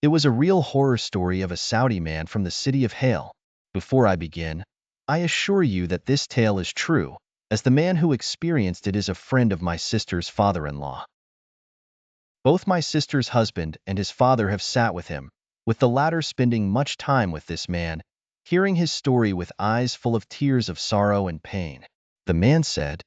It was a real horror story of a Saudi man from the city of Hale. Before I begin, I assure you that this tale is true, as the man who experienced it is a friend of my sister's father-in-law. Both my sister's husband and his father have sat with him, with the latter spending much time with this man, hearing his story with eyes full of tears of sorrow and pain. The man said,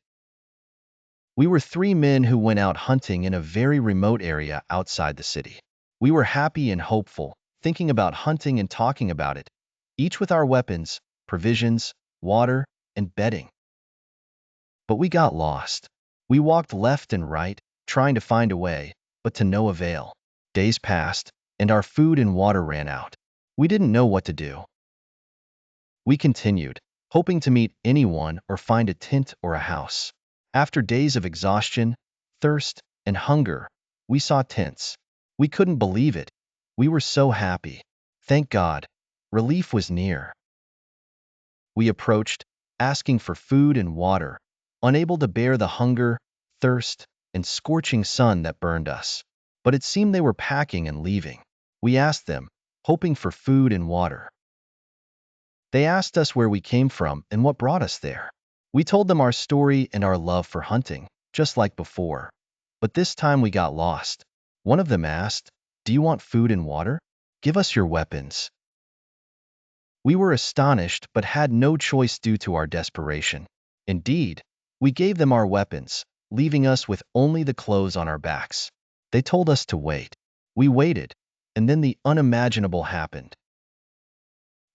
"We were three men who went out hunting in a very remote area outside the city. We were happy and hopeful, thinking about hunting and talking about it, each with our weapons, provisions, water, and bedding. But we got lost. We walked left and right, trying to find a way, but to no avail. Days passed, and our food and water ran out. We didn't know what to do. We continued, hoping to meet anyone or find a tent or a house. After days of exhaustion, thirst, and hunger, we saw tents. We couldn't believe it. We were so happy. Thank God, relief was near. We approached, asking for food and water, unable to bear the hunger, thirst, and scorching sun that burned us. But it seemed they were packing and leaving. We asked them, hoping for food and water. They asked us where we came from and what brought us there. We told them our story and our love for hunting, just like before. But this time we got lost. One of them asked, "Do you want food and water? Give us your weapons." We were astonished but had no choice due to our desperation. Indeed, we gave them our weapons, leaving us with only the clothes on our backs. They told us to wait. We waited, and then the unimaginable happened.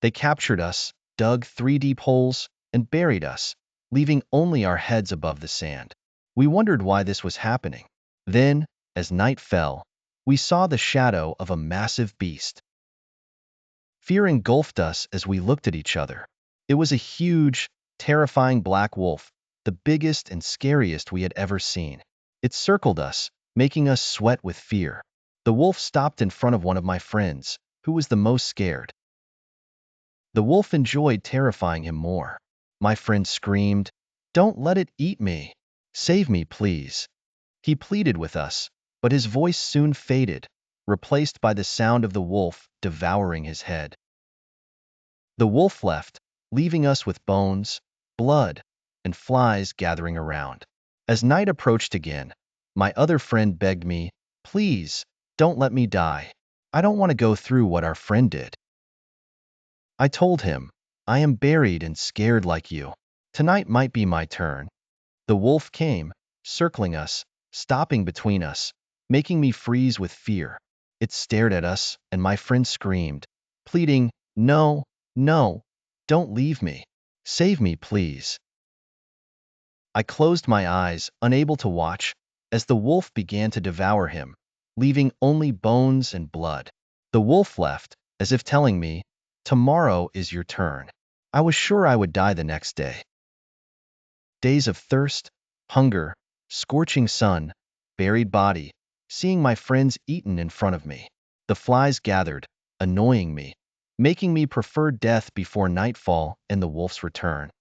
They captured us, dug 3 deep holes, and buried us, leaving only our heads above the sand. We wondered why this was happening. Then, as night fell, we saw the shadow of a massive beast. Fear engulfed us as we looked at each other. It was a huge, terrifying black wolf, the biggest and scariest we had ever seen. It circled us, making us sweat with fear. The wolf stopped in front of one of my friends, who was the most scared. The wolf enjoyed terrifying him more. My friend screamed, "Don't let it eat me. Save me, please." He pleaded with us, but his voice soon faded, replaced by the sound of the wolf devouring his head. The wolf left, leaving us with bones, blood, and flies gathering around. As night approached again, my other friend begged me, "Please, don't let me die. I don't want to go through what our friend did." I told him, "I am buried and scared like you. Tonight might be my turn." The wolf came, circling us, stopping between us, making me freeze with fear. It stared at us, and my friend screamed, pleading, "No, no, don't leave me. Save me, please." I closed my eyes, unable to watch, as the wolf began to devour him, leaving only bones and blood. The wolf left, as if telling me, "Tomorrow is your turn." I was sure I would die the next day. Days of thirst, hunger, scorching sun, buried body, seeing my friends eaten in front of me. The flies gathered, annoying me, making me prefer death before nightfall and the wolf's return.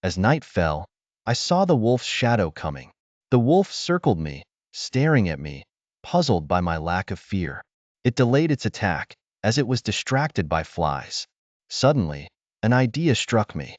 As night fell, I saw the wolf's shadow coming. The wolf circled me, staring at me, puzzled by my lack of fear. It delayed its attack, as it was distracted by flies. Suddenly, an idea struck me.